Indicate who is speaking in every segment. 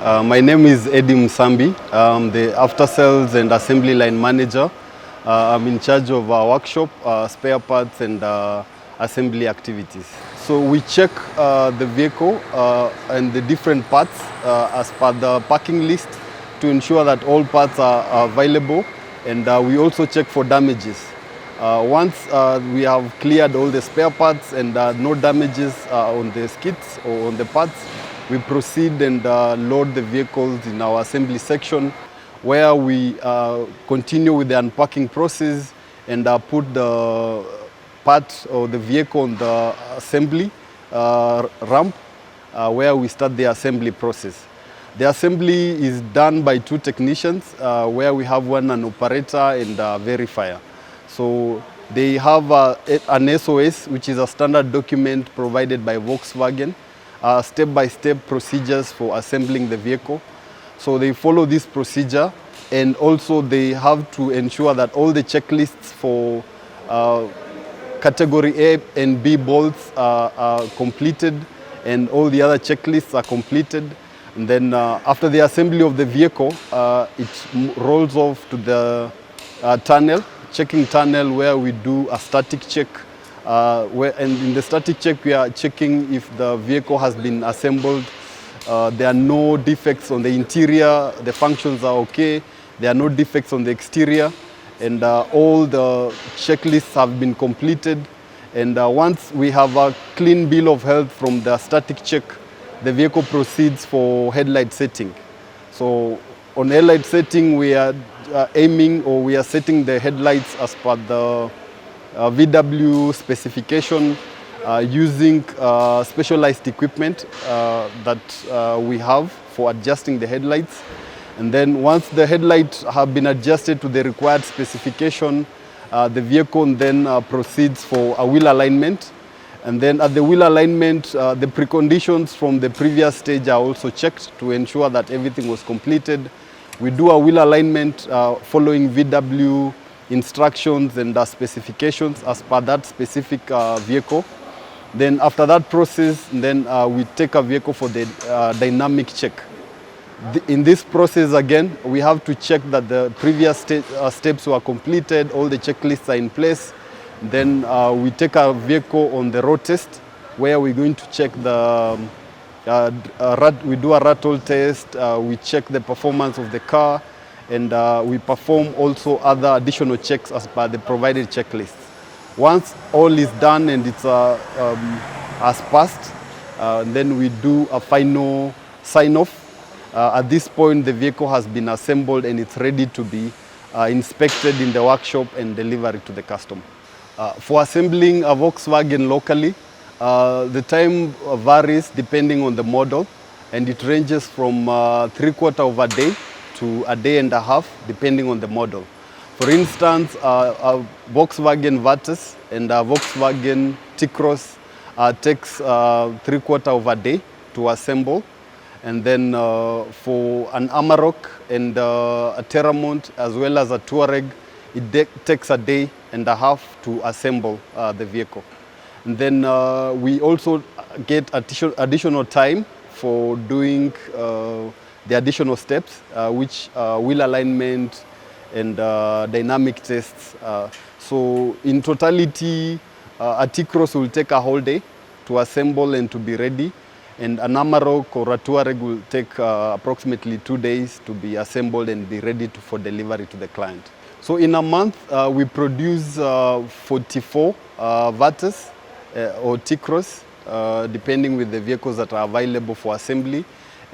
Speaker 1: My name is Eddie Musambi. I'm the After Sales and Assembly Line Manager. I'm in charge of our workshop, spare parts and assembly activities. So we check the vehicle and the different parts as per the packing list to ensure that all parts are available, and we also check for damages. Once we have cleared all the spare parts and no damages on the skids or on the parts, we proceed and load the vehicles in our assembly section, where we continue with the unpacking process and put the part or the vehicle on the assembly ramp, where we start the assembly process. The assembly is done by two technicians, where we have an operator and a verifier. So they have an SOS, which is a standard document provided by Volkswagen, step-by-step procedures for assembling the vehicle. So they follow this procedure, and also they have to ensure that all the checklists for category A and B bolts are completed, and all the other checklists are completed. And then after the assembly of the vehicle, it rolls off to the checking tunnel, where we do a static check. And in the static check, we are checking if the vehicle has been assembled. There are no defects on the interior, the functions are okay, there are no defects on the exterior, and all the checklists have been completed. And once we have a clean bill of health from the static check, the vehicle proceeds for headlight setting. So on headlight setting, we are aiming, or we are setting the headlights as per the VW specification, using specialized equipment that we have for adjusting the headlights. And then once the headlights have been adjusted to the required specification, the vehicle then proceeds for a wheel alignment. And then at the wheel alignment, the preconditions from the previous stage are also checked to ensure that everything was completed. We do a wheel alignment following VW instructions and specifications as per that specific vehicle. Then after that process, then we take a vehicle for the dynamic check. In this process again, we have to check that the previous steps were completed, all the checklists are in place. Then we take a vehicle on the road test, where we're going to check the we do a rattle test, we check the performance of the car, and we perform also other additional checks as per the provided checklists. Once all is done and it's has passed, then we do a final sign-off. At this point, the vehicle has been assembled and it's ready to be inspected in the workshop and delivered to the customer. For assembling a Volkswagen locally, the time varies depending on the model, and it ranges from 3/4 of a day to a day and a half, depending on the model. For instance, a Volkswagen Virtus and a Volkswagen T-Cross takes 3/4 of a day to assemble. And then for an Amarok and a Terramont, as well as a Touareg, it takes a day and a half to assemble the vehicle. And then we also get additional time for doing the additional steps, which wheel alignment and dynamic tests. So in totality, a T-Cross will take a whole day to assemble and to be ready. And an Amarok or a Touareg will take approximately 2 days to be assembled and be ready for delivery to the client. So in a month, we produce 44 Virtus or T-Cross, depending with the vehicles that are available for assembly.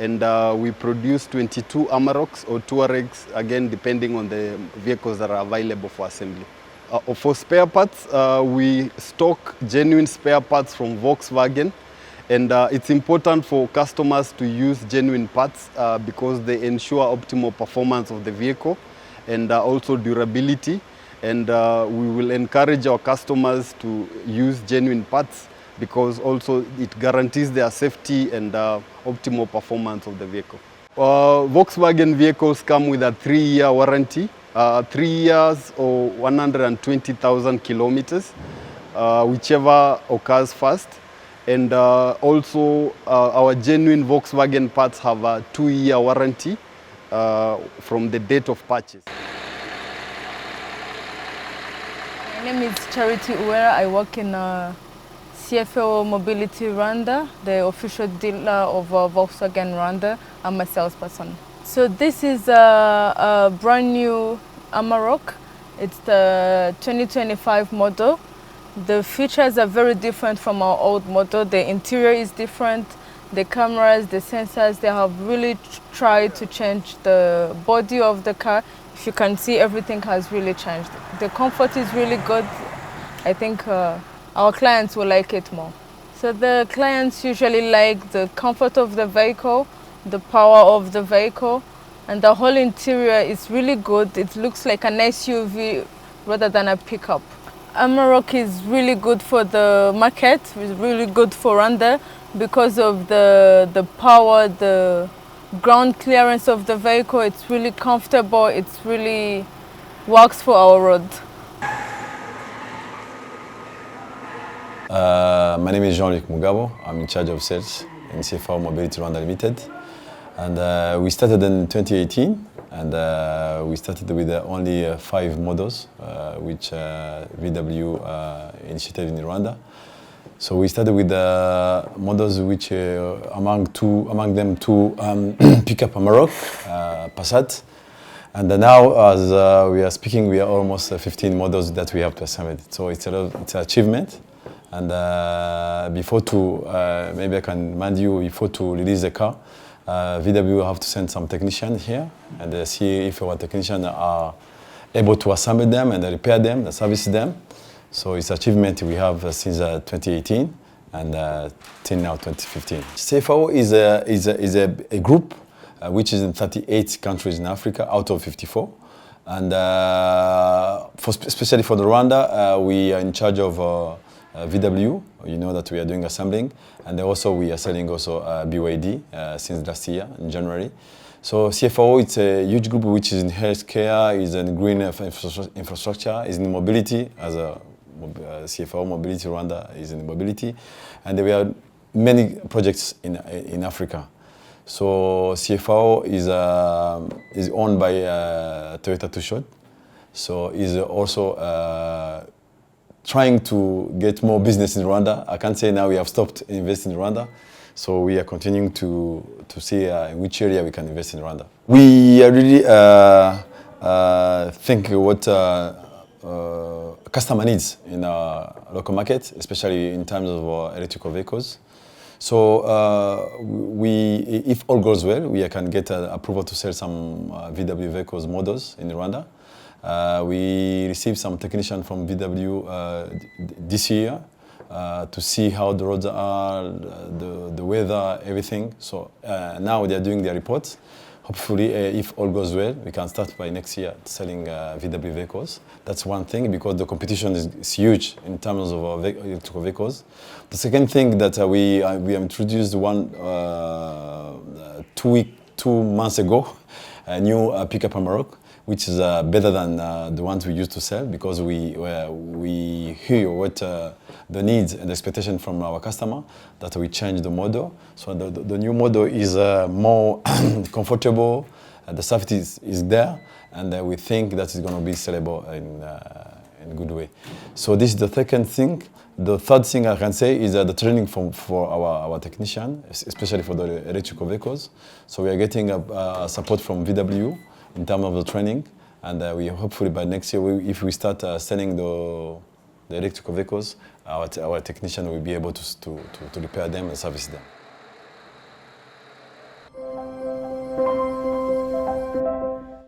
Speaker 1: And we produce 22 Amaroks or Touaregs, again, depending on the vehicles that are available for assembly. For spare parts, we stock genuine spare parts from Volkswagen. And it's important for customers to use genuine parts because they ensure optimal performance of the vehicle and also durability. And we will encourage our customers to use genuine parts because also it guarantees their safety and optimal performance of the vehicle. Volkswagen vehicles come with a 3-year warranty, 3 years or 120,000 kilometers, whichever occurs first. And also our genuine Volkswagen parts have a 2-year warranty from the date of purchase.
Speaker 2: My name is Charity Uwera. I work in CFAO Mobility Rwanda, the official dealer of Volkswagen Rwanda. I'm a salesperson. So this is a brand new Amarok. It's the 2025 model. The features are very different from our old model. The interior is different. The cameras, the sensors, they have really tried to change the body of the car. If you can see, everything has really changed. The comfort is really good. I think our clients will like it more. So the clients usually like the comfort of the vehicle, the power of the vehicle, and the whole interior is really good. It looks like an SUV rather than a pickup. Amarok is really good for the market. It's really good for Rwanda because of the power, the ground clearance of the vehicle. It's really comfortable. It's really works for our road.
Speaker 3: My name is Jean-Luc Mugabo. I'm in charge of sales in CFAO Mobility Rwanda Limited. And we started in 2018, and we started with only 5 models, which VW initiated in Rwanda. So we started with models which, among them two pickup Amarok, Passat. And now, as we are speaking, we are almost 15 models that we have to assemble. So it's an achievement. And maybe I can remind you, before to release the car, VW have to send some technicians here and see if our technicians are able to assemble them and repair them and service them. So it's an achievement we have since 2018 and till now 2015. CFAO is a group which is in 38 countries in Africa out of 54. And especially for the Rwanda, we are in charge of VW, you know that we are doing assembling, and also we are selling also BYD since last year in January. So CFAO, it's a huge group which is in healthcare, is in green infrastructure, is in mobility, as a CFAO Mobility Rwanda is in mobility, and there are many projects in Africa. So CFAO is owned by Toyota Tushot, so is also trying to get more business in Rwanda. I can't say now we have stopped investing in Rwanda, so we are continuing to see in which area we can invest in Rwanda. We really think what customer needs in our local market, especially in terms of electrical vehicles. So if all goes well, we can get approval to sell some VW vehicles models in Rwanda. We received some technicians from VW this year to see how the roads are, the weather, everything. So now they are doing their reports. Hopefully, if all goes well, we can start by next year selling VW vehicles. That's one thing, because the competition is huge in terms of electrical vehicles. The second thing that we introduced 2 months ago, a new pickup Amarok, which is better than the ones we used to sell, because we hear what the needs and expectation from our customer, that we change the model. So the new model is more comfortable, the safety is there, and we think that it's going to be sellable in a good way. So this is the second thing. The third thing I can say is the training for our technician, especially for the electrical vehicles. So we are getting support from VW in terms of the training, and we hopefully by next year, if we start selling the electrical vehicles, our technician will be able to repair them and service them.